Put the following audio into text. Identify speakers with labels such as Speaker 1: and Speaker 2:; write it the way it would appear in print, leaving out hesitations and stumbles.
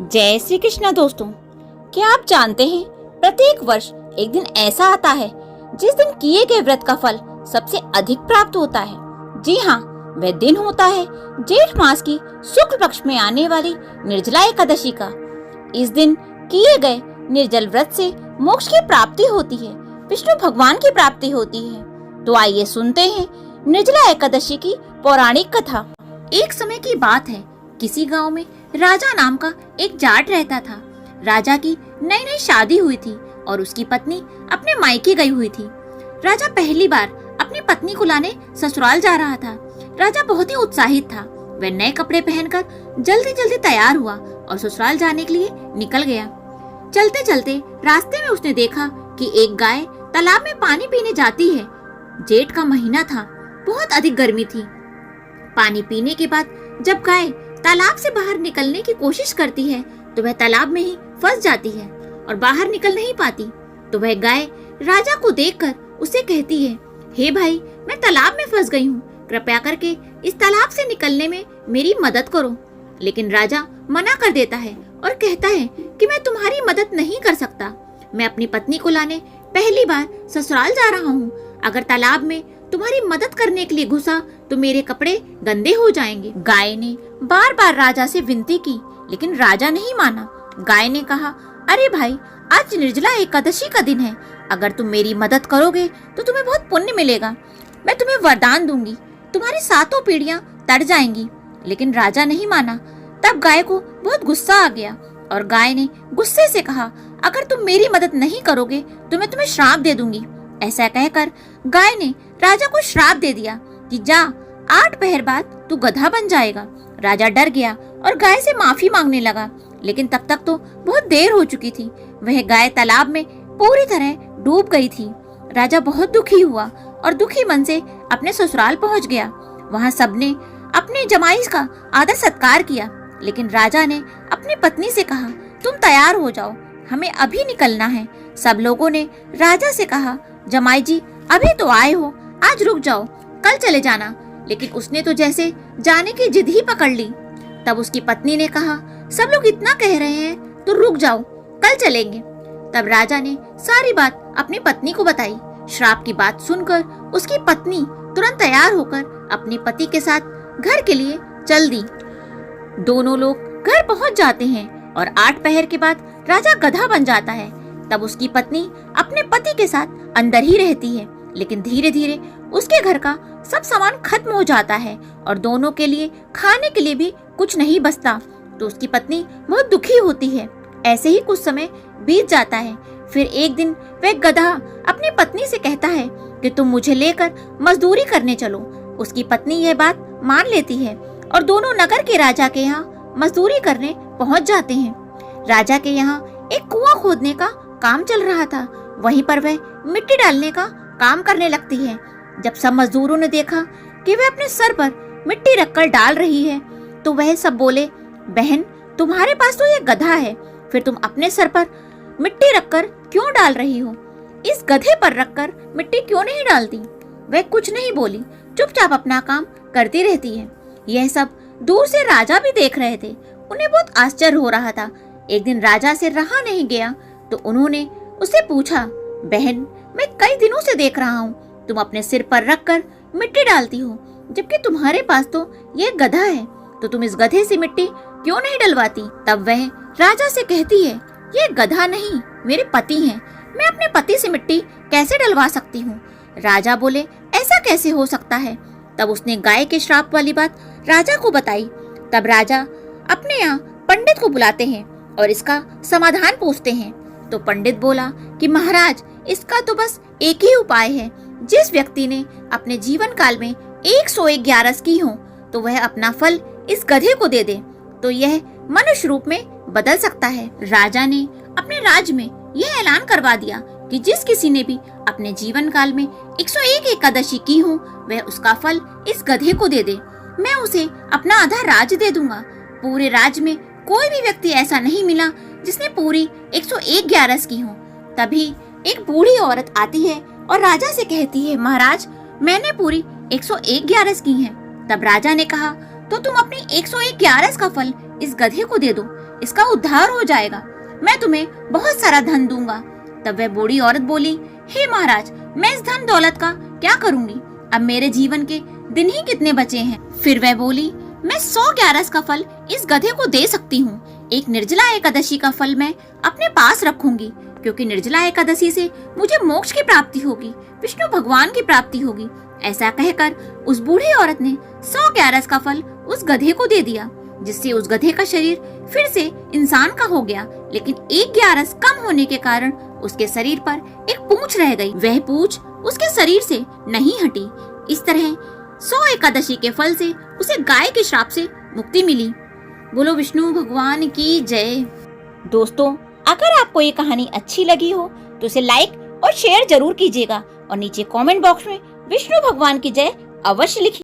Speaker 1: जय श्री कृष्णा दोस्तों। क्या आप जानते हैं प्रत्येक वर्ष एक दिन ऐसा आता है जिस दिन किए गए व्रत का फल सबसे अधिक प्राप्त होता है। जी हाँ, वह दिन होता है जेठ मास की शुक्ल पक्ष में आने वाली निर्जला एकादशी का। इस दिन किए गए निर्जल व्रत से मोक्ष की प्राप्ति होती है, विष्णु भगवान की प्राप्ति होती है। तो आइए सुनते हैं निर्जला एकादशी की पौराणिक कथा। एक समय की बात है, किसी गांव में राजा नाम का एक जाट रहता था। राजा की नई नई शादी हुई थी और उसकी पत्नी अपने मायके गई हुई थी। राजा पहली बार अपनी पत्नी को लाने ससुराल जा रहा था। राजा बहुत ही उत्साहित था। वह नए कपड़े पहनकर जल्दी जल्दी तैयार हुआ और ससुराल जाने के लिए निकल गया। चलते चलते रास्ते में उसने देखा कि एक गाय तालाब में पानी पीने जाती है। जेठ का महीना था, बहुत अधिक गर्मी थी। पानी पीने के बाद जब गाय तालाब से बाहर निकलने की कोशिश करती है तो वह तालाब में ही फंस जाती है और बाहर निकल नहीं पाती। तो वह गाय राजा को देखकर उसे कहती है, हे भाई, मैं तालाब में फंस गई हूँ, कृपया करके इस तालाब से निकलने में मेरी मदद करो। लेकिन राजा मना कर देता है और कहता है कि मैं तुम्हारी मदद नहीं कर सकता। मैं अपनी पत्नी को लाने पहली बार ससुराल जा रहा हूँ। अगर तालाब में तुम्हारी मदद करने के लिए घुसा तो मेरे कपड़े गंदे हो जाएंगे। गाय ने बार बार राजा से विनती की, लेकिन राजा नहीं माना। गाय ने कहा, अरे भाई, आज निर्जला एकादशी का दिन है। अगर तुम मेरी मदद करोगे तो तुम्हें बहुत पुण्य मिलेगा। मैं तुम्हें वरदान दूंगी, तुम्हारी 7 पीढ़ियां तर जाएंगी। लेकिन राजा नहीं माना। तब गाय को बहुत गुस्सा आ गया और गाय ने गुस्से से कहा, अगर तुम मेरी मदद नहीं करोगे तो मैं तुम्हें श्राप दे दूंगी। ऐसा कहकर गाय ने राजा को श्राप दे दिया कि जा, 8 पहर बाद तू गधा बन जाएगा। राजा डर गया और गाय से माफी मांगने लगा, लेकिन तब तक तो बहुत देर हो चुकी थी। वह गाय तालाब में पूरी तरह डूब गई थी। राजा बहुत दुखी हुआ और दुखी मन से अपने ससुराल पहुंच गया। वहां सबने अपने जमाई का आदर सत्कार किया, लेकिन राजा ने अपनी पत्नी से कहा, तुम तैयार हो जाओ, हमें अभी निकलना है। सब लोगों ने राजा से कहा, जमाई जी, अभी तो आए हो, आज रुक जाओ, कल चले जाना। लेकिन उसने तो जैसे जाने की जिद ही पकड़ ली। तब उसकी पत्नी ने कहा, सब लोग इतना कह रहे हैं तो रुक जाओ, कल चलेंगे। तब राजा ने सारी बात अपनी पत्नी को बताई। श्राप की बात सुनकर उसकी पत्नी तुरंत तैयार होकर अपने पति के साथ घर के लिए चल दी। दोनों लोग घर पहुंच जाते हैं और 8 पहर के बाद राजा गधा बन जाता है। तब उसकी पत्नी अपने पति के साथ अंदर ही रहती है, लेकिन धीरे धीरे उसके घर का सब सामान खत्म हो जाता है और दोनों के लिए खाने के लिए भी कुछ नहीं बचता। तो उसकी पत्नी बहुत दुखी होती है। ऐसे ही कुछ समय बीत जाता है। फिर एक दिन वह गधा अपनी पत्नी से कहता है कि तुम मुझे लेकर मजदूरी करने चलो। उसकी पत्नी यह बात मान लेती है और दोनों नगर के राजा के यहाँ मजदूरी करने पहुँच जाते हैं। राजा के यहाँ एक कुआं खोदने का काम चल रहा था। वहीं पर वह मिट्टी डालने का काम करने लगती है। जब सब मजदूरों ने देखा कि वह अपने सर पर मिट्टी रखकर डाल रही है तो वह सब बोले, बहन, तुम्हारे पास तो ये गधा है, फिर तुम अपने सर पर मिट्टी रखकर क्यों डाल रही हो? इस गधे पर रखकर मिट्टी क्यों नहीं डालती? वह कुछ नहीं बोली, चुपचाप अपना काम करती रहती है। यह सब दूर से राजा भी देख रहे थे। उन्हें बहुत आश्चर्य हो रहा था। एक दिन राजा से रहा नहीं गया तो उन्होंने उससे पूछा, बहन, मैं कई दिनों से देख रहा हूँ तुम अपने सिर पर रखकर मिट्टी डालती हो, जबकि तुम्हारे पास तो ये गधा है, तो तुम इस गधे से मिट्टी क्यों नहीं डलवाती? तब वह राजा से कहती है, ये गधा नहीं, मेरे पति हैं, मैं अपने पति से मिट्टी कैसे डलवा सकती हूँ? राजा बोले, ऐसा कैसे हो सकता है? तब उसने गाय के श्राप वाली बात राजा को बताई। तब राजा अपने यहाँ पंडित को बुलाते हैं और इसका समाधान पूछते हैं। तो पंडित बोला कि महाराज, इसका तो बस एक ही उपाय है। जिस व्यक्ति ने अपने जीवन काल में 101 ग्यारस की हो तो वह अपना फल इस गधे को दे दे, तो यह मनुष्य रूप में बदल सकता है। राजा ने अपने राज्य में यह ऐलान करवा दिया कि जिस किसी ने भी अपने जीवन काल में 101 एकादशी की हो वह उसका फल इस गधे को दे दे। मैं उसे अपना आधा राज्य दे दूंगा। पूरे राज्य में कोई भी व्यक्ति ऐसा नहीं मिला जिसने पूरी 101 ग्यारस की हो। तभी एक बूढ़ी औरत आती है और राजा से कहती है, महाराज, मैंने पूरी 101 ग्यारस की है। तब राजा ने कहा, तो तुम अपनी 101 ग्यारस का फल इस गधे को दे दो। इसका उद्धार हो जाएगा। मैं तुम्हें बहुत सारा धन दूंगा। तब वह बूढ़ी औरत बोली, हे महाराज, मैं इस धन दौलत का क्या करूंगी? अब मेरे जीवन के दिन ही कितने बचे हैं। फिर वह बोली, मैं 100 ग्यारस का फल इस गधे को दे सकती हूँ। एक निर्जला एकादशी का फल मैं अपने पास रखूंगी, क्योंकि निर्जला एकादशी से मुझे मोक्ष की प्राप्ति होगी, विष्णु भगवान की प्राप्ति होगी। ऐसा कहकर उस बूढ़ी औरत ने 100 ग्यारस का फल उस गधे को दे दिया, जिससे उस गधे का शरीर फिर से इंसान का हो गया। लेकिन 1 ग्यारस कम होने के कारण उसके शरीर पर एक पूंछ रह गई। वह पूंछ उसके शरीर से नहीं हटी। इस तरह 100 एकादशी के फल से उसे गाय के श्राप से मुक्ति मिली। बोलो विष्णु भगवान की जय। दोस्तों, अगर आपको ये कहानी अच्छी लगी हो तो इसे लाइक और शेयर जरूर कीजिएगा और नीचे कमेंट बॉक्स में विष्णु भगवान की जय अवश्य लिखिए।